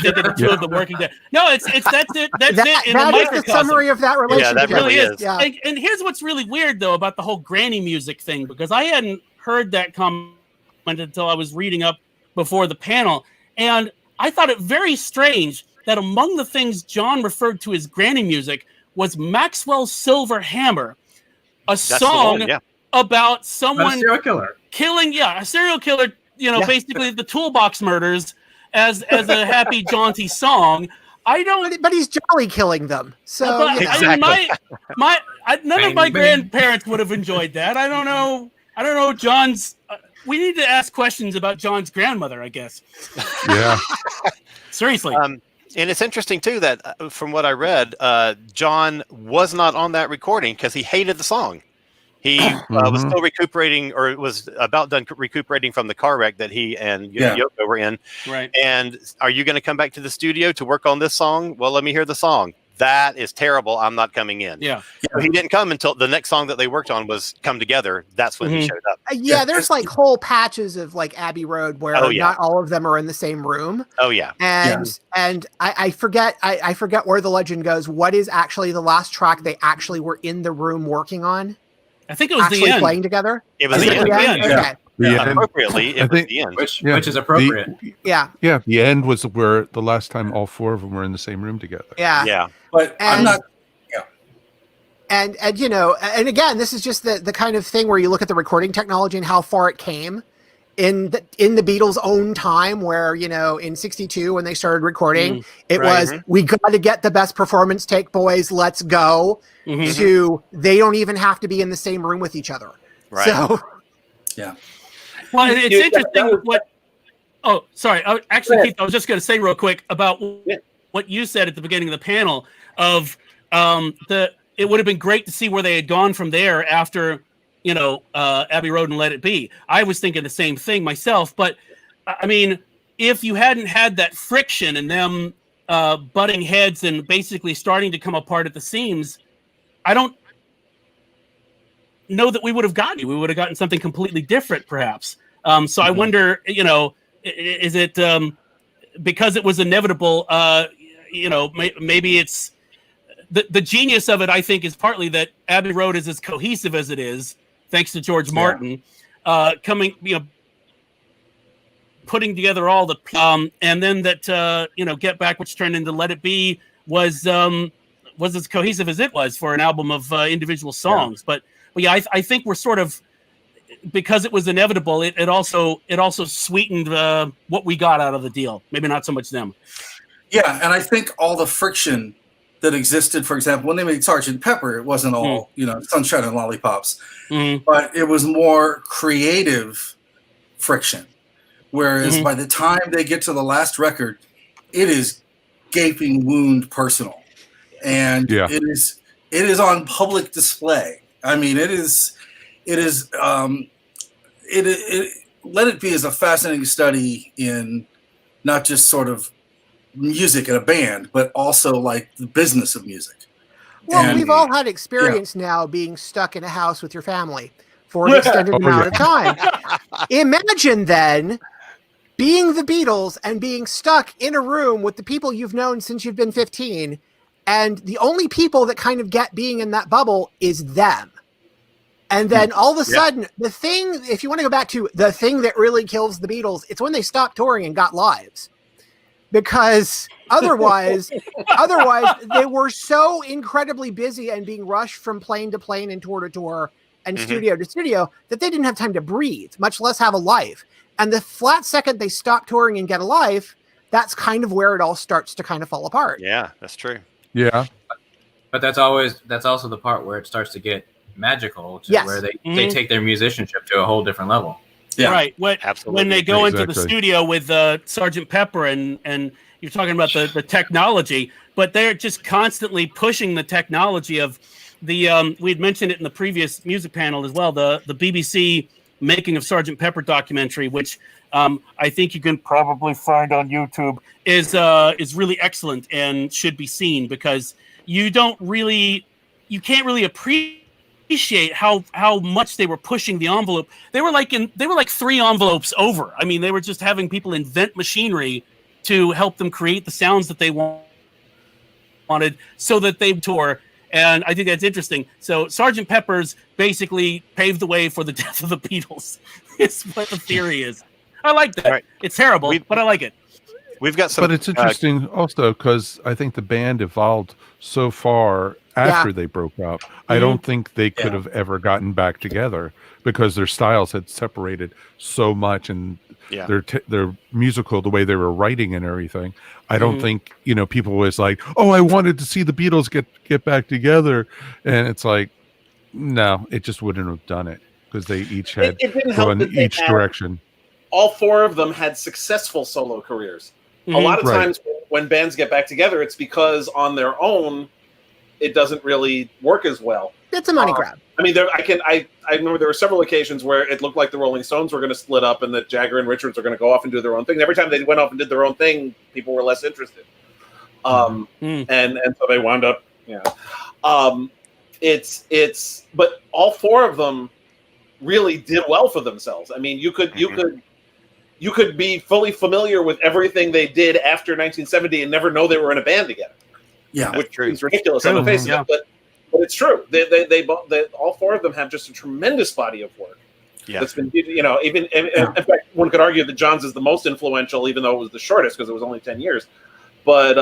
E: think of the two of them working there. No, that's it. That's it.
F: That is the summary of that relationship.
E: Yeah, that really is.
F: Yeah.
E: And here's what's really weird though about the whole granny music thing, because I hadn't heard that comment until I was reading up before the panel, and I thought it very strange that among the things John referred to as granny music was Maxwell's Silver Hammer, a song about someone killing, a serial killer, basically the Toolbox Murders as a happy, jaunty song.
F: But he's jolly killing them. So
E: none of my grandparents would have enjoyed that. I don't know. John's. We need to ask questions about John's grandmother, I guess.
B: Yeah.
E: Seriously.
A: And it's interesting, too, that from what I read, John was not on that recording because he hated the song. He was still recuperating, or was about done recuperating from the car wreck that he and Yoko were in.
E: Right.
A: And are you going to come back to the studio to work on this song? Well, let me hear the song. That is terrible. I'm not coming in.
E: Yeah.
A: So he didn't come until the next song that they worked on was Come Together. That's when he showed up.
F: There's like whole patches of like Abbey Road where not all of them are in the same room.
A: Oh yeah.
F: And I forget where the legend goes. What is actually the last track they actually were in the room working on?
E: I think it was the end.
F: Playing together.
A: It was the end.
F: Okay.
A: Appropriately, it was the end.
D: Which is appropriate.
F: The
B: end was where the last time all 4 of them were in the same room together.
A: Yeah.
C: But I'm not.
F: And and again, this is just the kind of thing where you look at the recording technology and how far it came in the Beatles' own time, where in '62 when they started recording, it was we got to get the best performance take, boys. Let's go. To they don't even have to be in the same room with each other.
A: Right.
F: So.
C: Yeah.
E: Well, it's interesting what. Oh, sorry. Keith, I was just going to say real quick about what you said at the beginning of the panel of it would have been great to see where they had gone from there after, Abbey Road and Let It Be. I was thinking the same thing myself, but I mean, if you hadn't had that friction and them butting heads and basically starting to come apart at the seams, I don't know that we would have gotten. We would have gotten something completely different, perhaps. So I wonder, is it because it was inevitable? Maybe it's the genius of it. I think is partly that Abbey Road is as cohesive as it is, thanks to George Martin, putting together all the and then that Get Back, which turned into Let It Be, was as cohesive as it was for an album of individual songs. But yeah, I think we're sort of, because it was inevitable, it also sweetened what we got out of the deal. Maybe not so much them.
C: Yeah, and I think all the friction that existed, for example, when they made Sgt. Pepper, it wasn't all sunshine and lollipops, but it was more creative friction. Whereas by the time they get to the last record, it is gaping wound personal, and it is on public display. I mean, it is. Let It Be is a fascinating study in not just sort of music in a band, but also like the business of music.
F: Well, we've all had experience now being stuck in a house with your family for an extended amount of time. Imagine then being the Beatles and being stuck in a room with the people you've known since you've been 15, and the only people that kind of get being in that bubble is them. And then all of a sudden, the thing, if you want to go back to the thing that really kills the Beatles, it's when they stopped touring and got lives. Because otherwise they were so incredibly busy and being rushed from plane to plane and tour to tour and studio to studio that they didn't have time to breathe, much less have a life. And the flat second they stop touring and get a life, that's kind of where it all starts to kind of fall apart.
A: Yeah, that's true.
B: Yeah.
D: But that's also the part where it starts to get magical, where they take their musicianship to a whole different level.
C: Yeah.
E: Right. When they go into the studio with Sgt. Pepper and you're talking about the technology, but they're just constantly pushing the technology of the we'd mentioned it in the previous music panel as well, the BBC Making of Sgt. Pepper documentary, which I think you can probably find on YouTube, is really excellent and should be seen, because you can't really appreciate how much they were pushing the envelope. They were like 3 envelopes over. I mean, they were just having people invent machinery to help them create the sounds that they wanted so that they tour. And I think that's interesting. So Sgt. Pepper's basically paved the way for the death of the Beatles, is what the theory is. I like that. Right. It's terrible, but I like it.
A: We've got some.
B: But it's interesting also because I think the band evolved so far after they broke up. I don't think they could have ever gotten back together because their styles had separated so much, and their musical, the way they were writing and everything. I don't think, people was like, oh, I wanted to see the Beatles get back together. And it's like, no, it just wouldn't have done it because they each had gone each direction.
G: All 4 of them had successful solo careers. A lot of times when bands get back together, it's because on their own, it doesn't really work as well.
F: It's a money grab.
G: I mean, I remember there were several occasions where it looked like the Rolling Stones were going to split up and that Jagger and Richards are going to go off and do their own thing. And every time they went off and did their own thing, people were less interested. And so they wound up, but all 4 of them really did well for themselves. I mean, you could be fully familiar with everything they did after 1970 and never know they were in a band together.
C: Yeah,
G: which is ridiculous on the face of it, but it's true. They all 4 of them have just a tremendous body of work. Yeah, that's been even in fact one could argue that John's is the most influential, even though it was the shortest because it was only 10 years. But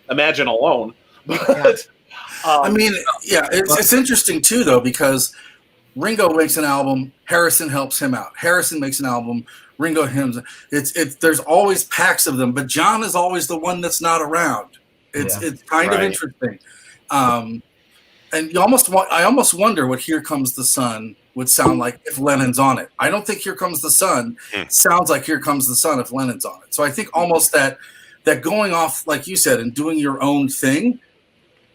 G: Imagine alone. But
C: I mean, it's interesting too though, because Ringo makes an album, Harrison helps him out. Harrison makes an album, Ringo hymns. There's always packs of them, but John is always the one that's not around. It's kind of interesting. And I almost wonder what Here Comes the Sun would sound like if Lennon's on it. I don't think Here Comes the Sun sounds like Here Comes the Sun if Lennon's on it. So I think almost that going off, like you said, and doing your own thing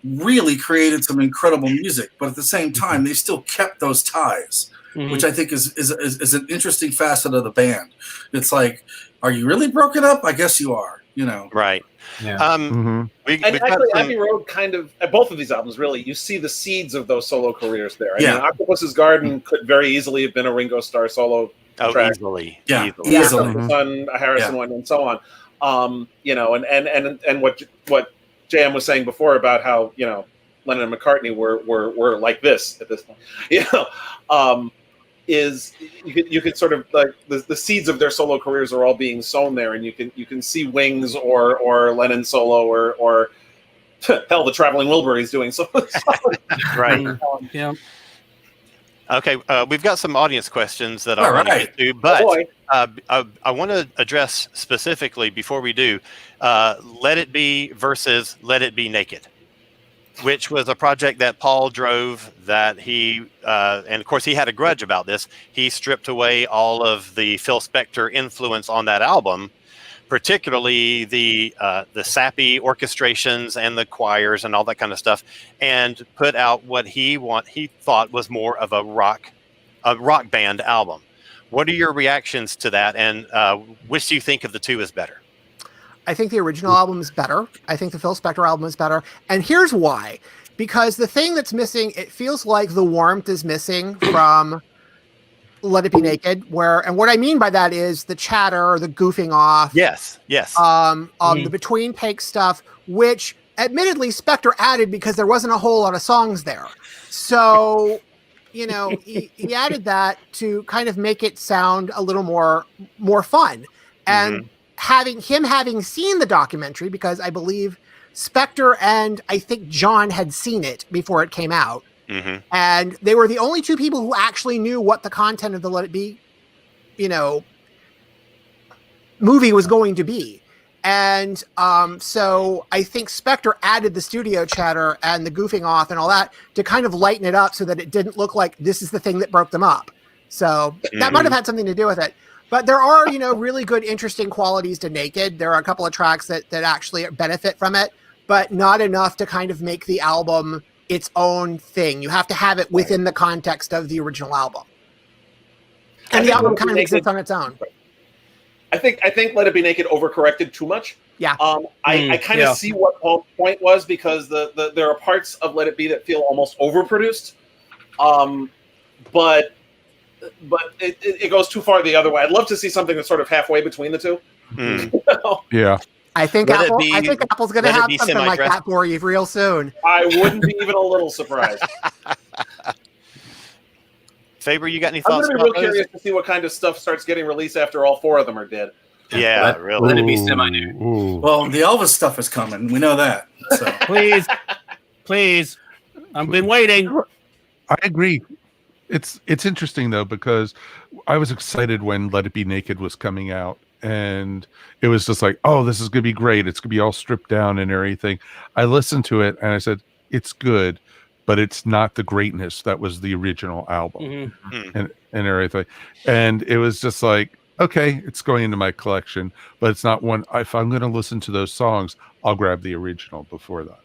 C: really created some incredible music, but at the same time, they still kept those ties, which I think is an interesting facet of the band. It's like, are you really broken up? I guess you are. you know.
A: Right.
D: Yeah.
G: And actually, Abbey Road kind of, at both of these albums, really, you see the seeds of those solo careers there. I mean, Octopus's Garden could very easily have been a Ringo Starr solo track.
A: Easily.
G: Son, a Harrison one, and so on. You know, and what JM was saying before about how, you know, Lennon and McCartney were like this at this point. You know, is you could sort of like the seeds of their solo careers are all being sown there, and you can see Wings or Lennon solo or hell, the Traveling Wilburys doing so.
A: Right.
E: Yeah.
A: Okay, we've got some audience questions that I want to get to, but I want to address specifically before we do, Let It Be versus Let It Be Naked, which was a project that Paul drove that he, and of course he had a grudge about this. He stripped away all of the Phil Spector influence on that album, particularly the sappy orchestrations and the choirs and all that kind of stuff, and put out what he thought was more of a rock band album. What are your reactions to that, and which do you think of the two is better?
F: I think the original album is better. I think the Phil Spector album is better. And here's why. Because the thing that's missing, it feels like the warmth is missing from Let It Be Naked, and what I mean by that is the chatter, the goofing off.
A: Yes.
F: The between take stuff, which admittedly Spector added because there wasn't a whole lot of songs there. So, you know, he added that to kind of make it sound a little more fun. And having seen the documentary, because I believe Spector and I think John had seen it before it came out. And they were the only two people who actually knew what the content of the Let It Be, you know, movie was going to be. And so I think Spector added the studio chatter and the goofing off and all that to kind of lighten it up so that it didn't look like this is the thing that broke them up. So that might have had something to do with it. But there are, you know, really good, interesting qualities to Naked. There are a couple of tracks that actually benefit from it, but not enough to kind of make the album its own thing. You have to have it within the context of the original album. And the album kind of exists on its own.
G: I think Let It Be Naked overcorrected too much.
F: Yeah.
G: I kind of see what Paul's point was, because there are parts of Let It Be that feel almost overproduced. But it goes too far the other way. I'd love to see something that's sort of halfway between the two.
B: Yeah.
F: I think Apple's going to have something like that for you real soon.
G: I wouldn't be even a little surprised.
A: Faber, you got any thoughts?
G: I'm going to be real curious to see what kind of stuff starts getting released after all four of them are dead.
A: Yeah, really.
D: Let it be semi-nude.
C: Well, the Elvis stuff is coming. We know that. So.
E: Please. I've been waiting.
B: I agree. It's interesting though, because I was excited when Let It Be Naked was coming out, and it was just like, oh, this is gonna be great. It's gonna be all stripped down and everything. I listened to it and I said, it's good, but it's not the greatness that was the original album and everything. And it was just like, okay, it's going into my collection, but it's not one. If I'm going to listen to those songs, I'll grab the original before that.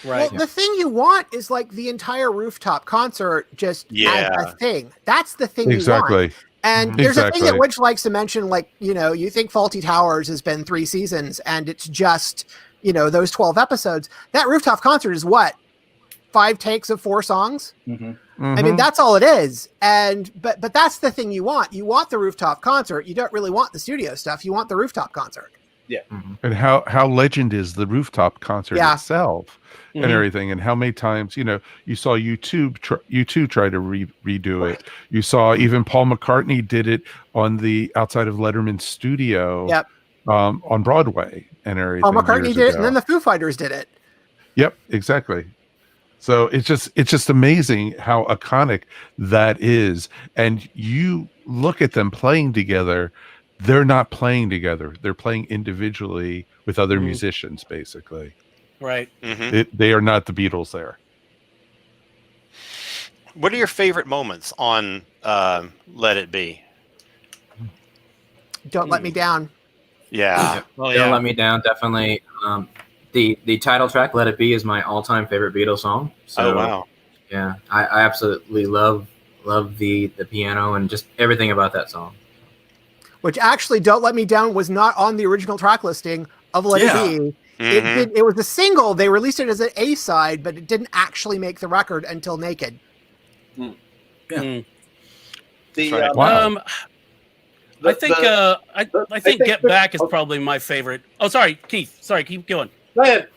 F: Right. Well, the thing you want is like the entire rooftop concert just as a thing. That's the thing you want. And there's a thing that Witch likes to mention, like, you know, you think Faulty Towers has been 3 seasons and it's just, you know, those 12 episodes. That rooftop concert is what? 5 takes of 4 songs? I mean, that's all it is. And but that's the thing you want. You want the rooftop concert. You don't really want the studio stuff. You want the rooftop concert.
G: Yeah.
B: And how legend is the rooftop concert itself and everything, and how many times, you know, you saw YouTube try to redo it. You saw even Paul McCartney did it on the outside of Letterman's studio on Broadway and everything.
F: Paul McCartney did it, and then the Foo Fighters did it.
B: Yep, exactly. So it's just amazing how iconic that is. And you look at them playing together, they're not playing together. They're playing individually with other musicians, basically.
E: Right.
B: They are not the Beatles there.
A: What are your favorite moments on Let It Be?
F: Don't Let Me Down.
A: Yeah.
D: Don't Let Me Down, definitely. The title track, Let It Be, is my all-time favorite Beatles song. So,
A: wow.
D: Yeah, I absolutely love the piano and just everything about that song.
F: Which actually, Don't Let Me Down was not on the original track listing of Let
C: Yeah.
F: It Be. It was a single. They released it as an A-side, but it didn't actually make the record until Naked.
C: Yeah.
G: The,
A: right.
B: Wow.
E: I think I think Get Back is probably my favorite. Oh, sorry, Keith. Sorry, keep going.
G: Go ahead.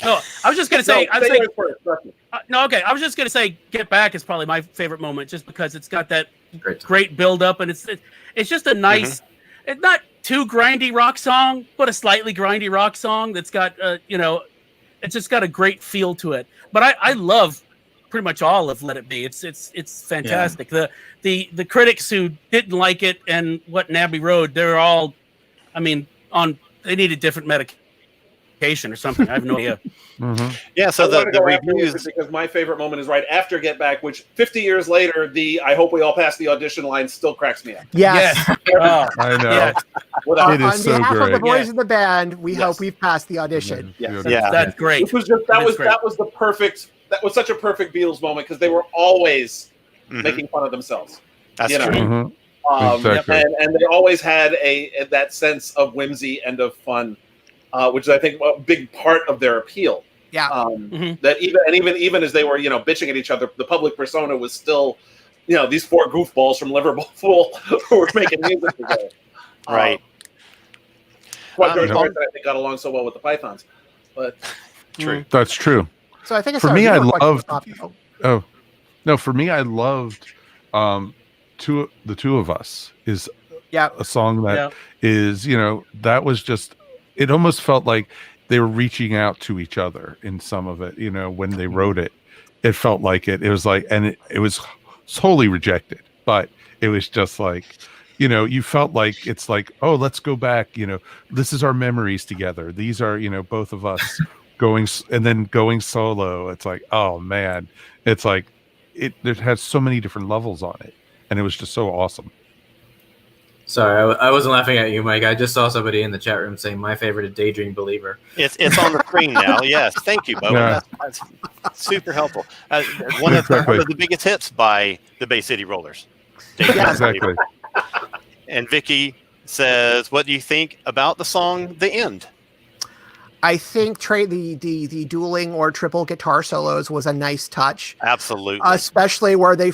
E: No, I was just gonna say.
G: No, say yours first, trust me.
E: Okay. I was just gonna say Get Back is probably my favorite moment, just because it's got that
D: Great.
E: great build up, and it's just a nice, it's not too grindy rock song, but a slightly grindy rock song that's got it's just got a great feel to it. But I love pretty much all of Let It Be. It's fantastic. The critics who didn't like it and Abbey Road, they're all, I mean, they needed different medication or something. I have no idea.
A: Yeah, so
G: I wanna
A: the
G: go afterwards
A: reviews.
G: because my favorite moment is right after Get Back, which 50 years later, the "I hope we all pass the audition" line still cracks me up.
F: Yes.
E: Oh,
B: I know.
E: yes.
G: Without-
B: It is
F: On
B: so
F: behalf of the
B: great.
F: boys
E: Yeah.
F: in the band, we
G: Yes.
F: hope we've passed the audition.
G: Yes.
A: Yeah.
E: That's great.
G: Which was just
E: That is great.
G: that was such a perfect Beatles moment because they were always
A: Mhm.
G: making fun of themselves.
A: That's
G: you know.
A: true.
B: Mhm.
G: Um,
B: Exactly.
G: and they always had that sense of whimsy and of fun, which is, I think, a big part of their appeal.
F: Yeah.
G: That even as they were bitching at each other, the public persona was still these four goofballs from Liverpool who were making music together.
A: Right.
G: Why George
A: Um,
G: Harrison, I think, got along so well with the Pythons, but
A: True.
B: That's true.
F: So I think
B: For me, I loved.
F: Oh,
B: Oh, no, for me, I loved the two of us is
F: yeah.
B: a song that
E: Yeah.
B: is, that was just, it almost felt like they were reaching out to each other in some of it, when they wrote it. It felt like it was like, and it was wholly rejected, but it was just like, you felt like it's like, oh, let's go back, this is our memories together. These are, both of us going solo. It's like, oh man, it's like it has so many different levels on it, and it was just so awesome.
D: Sorry, I wasn't laughing at you, Mike. I just saw somebody in the chat room saying my favorite is Daydream Believer.
A: It's on the screen now. Yes, thank you, Bo.
B: Yeah.
A: That's super helpful. One of the biggest hits by the Bay City Rollers.
F: Yeah.
B: Exactly.
A: And Vicky says, "What do you think about the song The End?"
F: I think the dueling or triple guitar solos was a nice touch,
A: Absolutely.
F: especially where they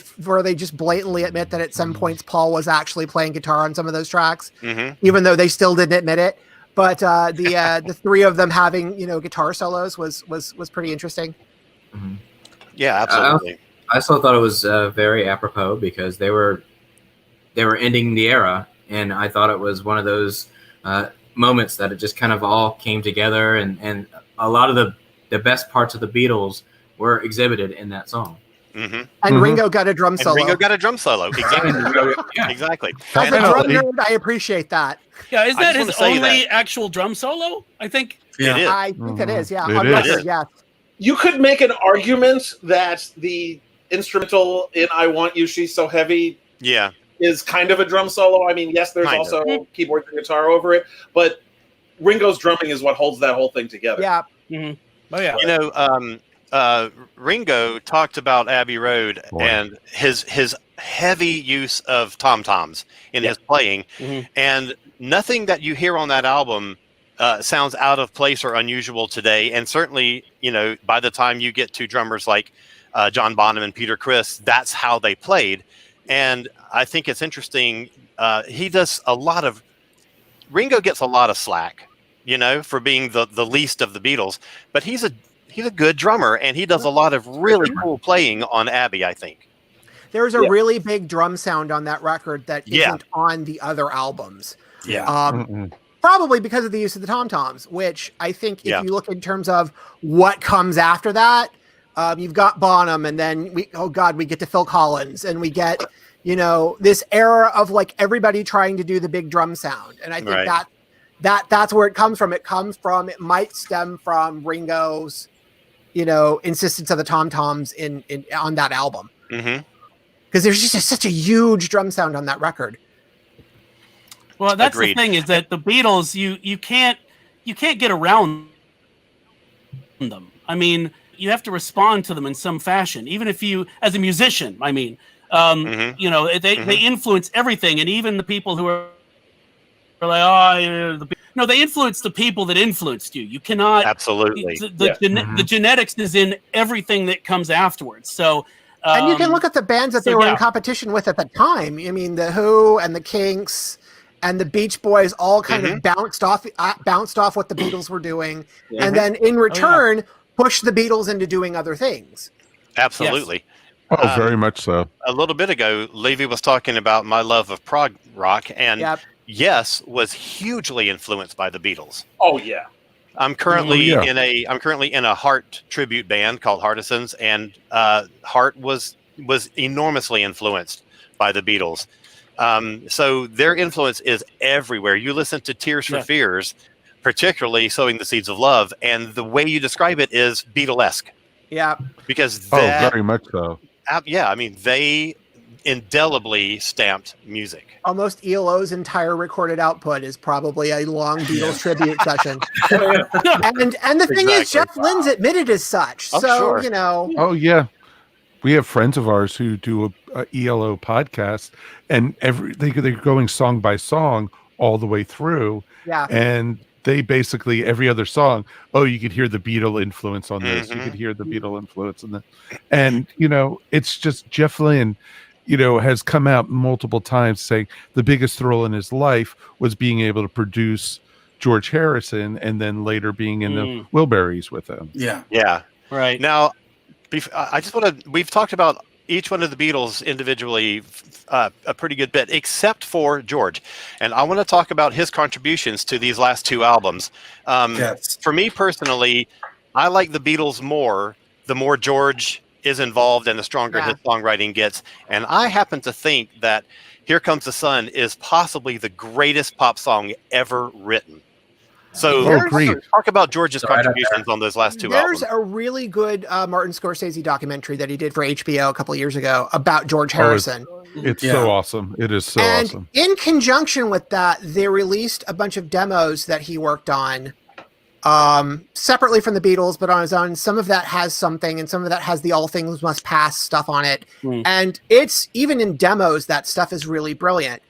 F: just blatantly admit that at some points Paul was actually playing guitar on some of those tracks, even though they still didn't admit it. But the three of them having guitar solos was pretty interesting.
D: Mm-hmm.
A: Yeah, absolutely.
D: I still thought it was very apropos because they were ending the era, and I thought it was one of those moments that it just kind of all came together, and a lot of the best parts of the Beatles were exhibited in that song.
F: And Ringo got a drum solo.
A: Exactly.
D: Yeah.
A: Exactly.
F: As a
A: And,
F: drum nerd, I appreciate that.
E: Yeah, is
A: I
E: that
A: just
E: his
A: wanna say
E: only
A: that.
E: actual drum solo? I think.
A: It is.
F: I think it is. Yeah,
B: It
F: on
B: is.
F: record, yes.
G: you could make an argument that the instrumental in "I Want You, She's So Heavy"
A: Yeah.
G: is kind of a drum solo. I mean, yes, there's
A: Kind
G: also keyboards and guitar over it, but Ringo's drumming is what holds that whole thing together.
F: Yeah.
E: Oh yeah.
A: You know, Ringo talked about Abbey Road
B: Boy.
A: and his heavy use of tom-toms in his playing, and nothing that you hear on that album sounds out of place or unusual today. And certainly, by the time you get to drummers like John Bonham and Peter Criss, that's how they played. And I think it's interesting. He does Ringo gets a lot of slack, for being the least of the Beatles, but he's a good drummer, and he does a lot of really cool playing on Abbey, I think.
F: There's a really big drum sound on that record that isn't on the other albums.
A: Yeah.
F: Probably because of the use of the tom-toms, which I think if
A: Yeah.
F: you look in terms of what comes after that, you've got Bonham, and then we get to Phil Collins, and we get, this era of like everybody trying to do the big drum sound. And I think
A: Right.
F: that's where it comes from. It might stem from Ringo's, insistence of the tom-toms in on that album. Because there's just such a huge drum sound on that record.
E: Well, that's
A: Agreed.
E: the thing, is that the Beatles, you can't get around them. I mean, you have to respond to them in some fashion, even if you, as a musician, I mean, they influence everything, and even the people who are like, No, they influenced the people that influenced you. You cannot
A: Absolutely.
E: The genetics is in everything that comes afterwards. So,
F: and you can look at the bands that they were in competition with at the time. I mean, the Who and the Kinks and the Beach Boys all kind of bounced off what the Beatles were doing, and then in return pushed the Beatles into doing other things.
A: Absolutely.
B: Yes. Oh, very much so.
A: A little bit ago, Levy was talking about my love of prog rock, and Yes was hugely influenced by the Beatles.
G: Oh yeah.
A: I'm currently in a Heart tribute band called Heartisans, and Heart was enormously influenced by the Beatles. So their influence is everywhere. You listen to Tears for Fears, particularly Sowing the Seeds of Love, and the way you describe it is Beatlesque.
F: Yeah.
A: Because
B: very much so.
A: I mean, they indelibly stamped music.
F: Almost ELO's entire recorded output is probably a long Beatles tribute session. and the thing is, Jeff Lynne's admitted as such. You know.
B: Oh yeah. We have friends of ours who do a ELO podcast, and they're going song by song all the way through.
F: Yeah.
B: And they basically, every other song, you could hear the Beatle influence on this. You could hear the Beatle influence on that. And, you know, it's just Jeff Lynne, you know, has come out multiple times saying the biggest thrill in his life was being able to produce George Harrison and then later being in the Wilburys with him.
C: Yeah.
A: Yeah.
E: Right.
A: Now, I just want to, we've talked about each one of the Beatles individually a pretty good bit, except for George. And I want to talk about his contributions to these last two albums. For me personally, I like the Beatles more, the more George is involved and the stronger his songwriting gets. And I happen to think that Here Comes the Sun is possibly the greatest pop song ever written. So talk about George's contributions on those last two albums.
F: There's a really good Martin Scorsese documentary that he did for HBO a couple of years ago about George Harrison.
B: It's so awesome. It is so awesome.
F: In conjunction with that, they released a bunch of demos that he worked on separately from the Beatles, but on his own. Some of that has something, and some of that has the All Things Must Pass stuff on it. And it's, even in demos, that stuff is really brilliant.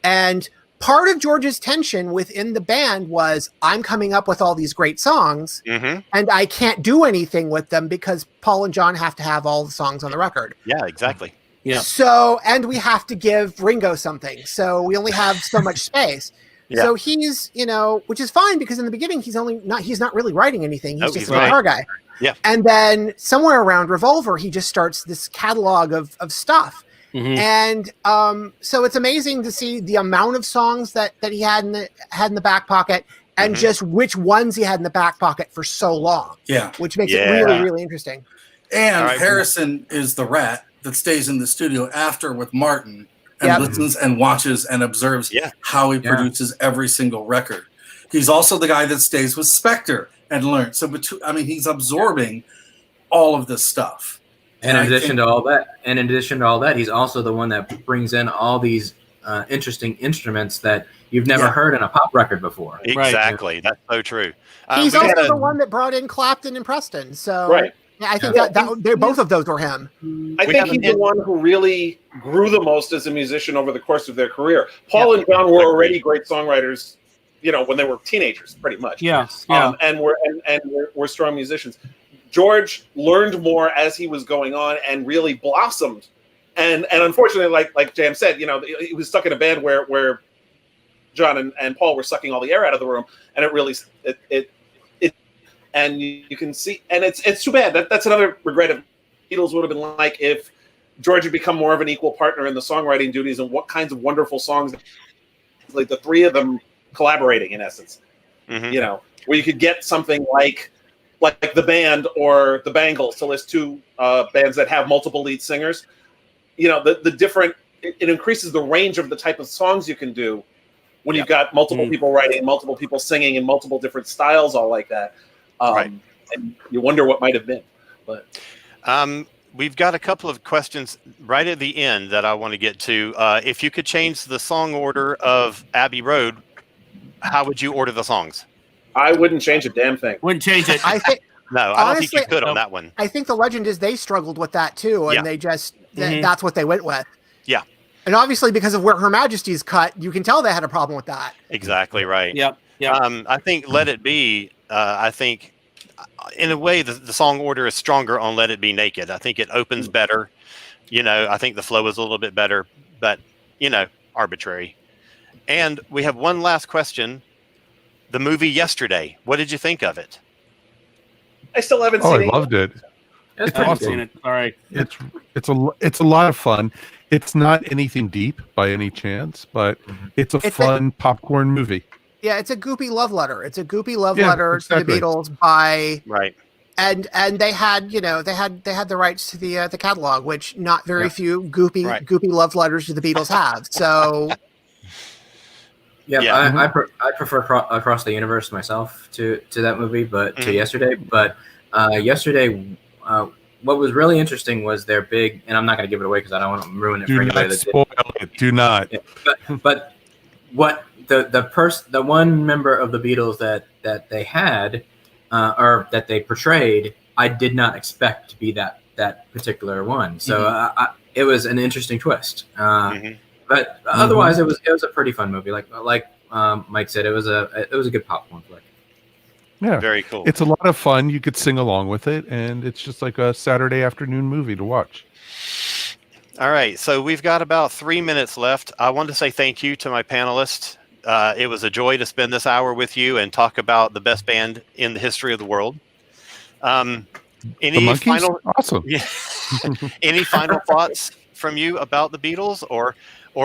F: And part of George's tension within the band was, I'm coming up with all these great songs, and I can't do anything with them because Paul and John have to have all the songs on the record.
A: Yeah, exactly.
E: Yeah.
F: So, and we have to give Ringo something. So we only have so much space. Yeah. So he's, you know, which is fine because in the beginning he's not really writing anything. He's just a guitar guy.
A: Yeah.
F: And then somewhere around Revolver, he just starts this catalog of stuff. And so it's amazing to see the amount of songs that he had in the back pocket, and just which ones he had in the back pocket for so long.
C: Yeah.
F: Which makes it really, really interesting.
C: And Harrison is the rat that stays in the studio after with Martin and listens and watches and observes how he produces every single record. He's also the guy that stays with Spector and learns. So, he's absorbing all of this stuff.
D: And in addition to all that, he's also the one that brings in all these interesting instruments that you've never heard in a pop record before.
A: Exactly. Right. That's so true.
F: He's also the one that brought in Clapton and Preston. So I think that both of those were him.
G: I think he's the one who really grew the most as a musician over the course of their career. Paul and John were already great songwriters, you know, when they were teenagers, pretty much. And were strong musicians. George learned more as he was going on and really blossomed. And unfortunately, like Jam said, you know, he was stuck in a band where John and Paul were sucking all the air out of the room, and it really and you can see, and it's too bad. That's another regret of Beatles would have been like if George had become more of an equal partner in the songwriting duties, and what kinds of wonderful songs, like the three of them collaborating in essence, you know, where you could get something like the band or the Bangles, to list two bands that have multiple lead singers. You know, the different, it increases the range of the type of songs you can do when you've got multiple people writing, multiple people singing in multiple different styles, all like that. And you wonder what might have been. But
A: we've got a couple of questions right at the end that I want to get to. If you could change the song order of Abbey Road, how would you order the songs?
G: I wouldn't change a damn thing.
E: Wouldn't change it.
F: I think.
A: No, I don't think you could on that one.
F: I think the legend is they struggled with that too, and they just that's what they went with.
A: Yeah.
F: And obviously, because of where Her Majesty's cut, you can tell they had a problem with that.
A: Exactly right.
E: Yep. Yeah.
A: I think Let It Be, I think in a way the song order is stronger on Let It Be Naked. I think it opens better. I think the flow is a little bit better, but arbitrary. And we have one last question. The movie Yesterday, what did you think of it?
G: I still haven't
B: Oh,
G: seen
B: I
G: it.
B: loved it.
D: That's
B: It's
D: pretty
B: awesome.
E: Seen it. All right.
B: It's a lot of fun. It's not anything deep by any chance, but it's a fun popcorn movie.
F: Yeah, it's a goopy love letter. It's a goopy love
B: Yeah,
F: letter
B: exactly.
F: to the Beatles by
A: Right.
F: and they had they had the rights to the catalog, which not very
B: Yeah.
F: few goopy love letters to the Beatles have. So
D: Yeah,
A: Yeah.
D: I prefer Across the Universe myself to that movie, but to
A: Mhm.
D: Yesterday. But Yesterday, what was really interesting was their big, and I'm not going to give it away because I don't want to ruin it for
B: Do
D: anybody
B: not
D: that
B: spoil it. Do not.
D: But what the one member of the Beatles that they had or that they portrayed, I did not expect to be that particular one. So it was an interesting twist. But otherwise, it was a pretty fun movie. Like Mike said, it was a good popcorn flick.
B: Yeah,
A: Very cool.
B: it's a lot of fun. You could sing along with it, and it's just like a Saturday afternoon movie to watch.
A: All right, so we've got about 3 minutes left. I want to say thank you to my panelists. It was a joy to spend this hour with you and talk about the best band in the history of the world.
B: The
A: Any
B: Monkees?
A: final
B: Awesome.
A: any final thoughts from you about the Beatles, or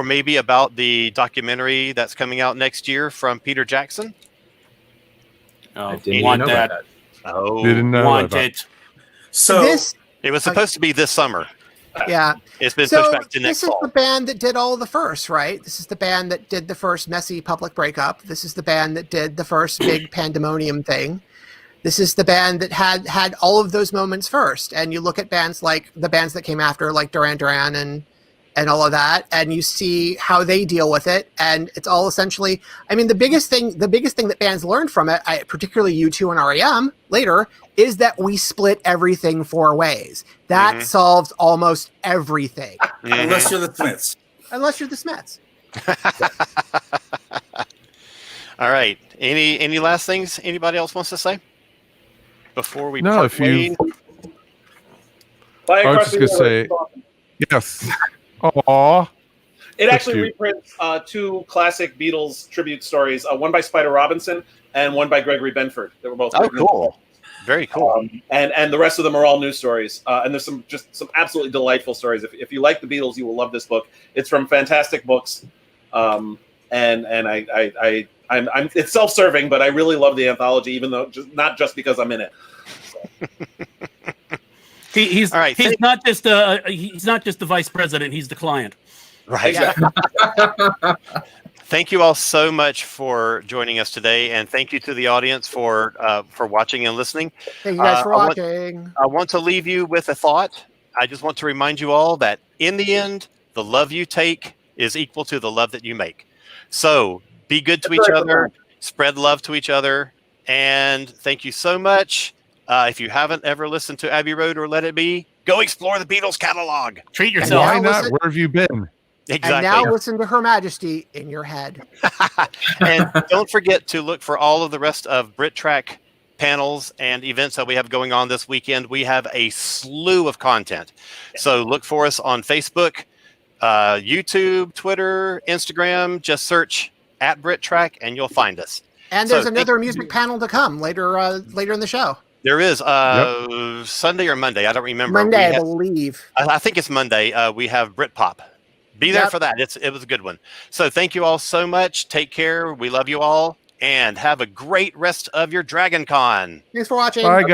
A: maybe about the documentary that's coming out next year from Peter Jackson?
E: Oh,
D: I didn't
E: want
D: even know
E: that.
D: about that.
A: Oh,
B: Didn't know
E: Want
B: about
E: it.
C: So
F: this
A: it was supposed to be this summer.
F: yeah.
A: It's been
F: So
A: pushed back to next
F: this is
A: fall.
F: the band that did all the first, right? This is the band that did the first messy public breakup. This is the band that did the first big pandemonium thing. This is the band that had all of those moments first. And you look at bands like the bands that came after, like Duran Duran and all of that, and you see how they deal with it. And it's all essentially, I mean, the biggest thing that bands learned from it, particularly U2 and REM later, is that we split everything 4 ways. That solves almost everything.
C: unless you're the Smiths.
F: Unless you're the Smiths.
A: All right. Any last things anybody else wants to say before we
B: No,
A: part
B: if you-
A: ways?
G: Fly
B: I was
G: Across
B: just
G: the
B: gonna
G: Universe.
B: say, yes. Aw.
G: It
B: That's
G: actually
B: cute.
G: reprints 2 classic Beatles tribute stories, one by Spider Robinson and one by Gregory Benford. They were both
A: Oh,
G: written in-
A: cool. Very cool.
G: and the rest of them are all new stories. And there's some absolutely delightful stories. If you like the Beatles, you will love this book. It's from Fantastic Books, and I'm it's self-serving, but I really love the anthology, even though not just because I'm in it.
E: He's
A: All right,
E: He's not just the vice president. He's the client.
A: Right. Thank you all so much for joining us today, and thank you to the audience for watching and listening.
F: Thank you guys for
A: I
F: watching.
A: want to leave you with a thought. I just want to remind you all that in the end, the love you take is equal to the love that you make. So be good to each other, spread love to each other, and thank you so much. If you haven't ever listened to Abbey Road or Let It Be, go explore the Beatles catalog.
E: Treat
F: And
E: yourself.
B: Why
F: now
B: not?
F: listen-
B: Where have you been?
A: Exactly.
F: And now listen to Her Majesty in your head.
A: And don't forget to look for all of the rest of Brit Track panels and events that we have going on this weekend. We have a slew of content. So look for us on Facebook, YouTube, Twitter, Instagram. Just search at Brit Track and you'll find us.
F: And
A: So
F: there's
A: thank
F: another
A: you.
F: music panel to come later in the show.
A: There is Sunday or Monday. I don't remember.
F: Monday,
A: We
F: I
A: have-
F: believe.
A: I think it's Monday. We have Britpop. Be there
F: Yep.
A: for that. It was a good one. So thank you all so much. Take care. We love you all. And have a great rest of your DragonCon.
F: Thanks for watching.
B: Bye, guys.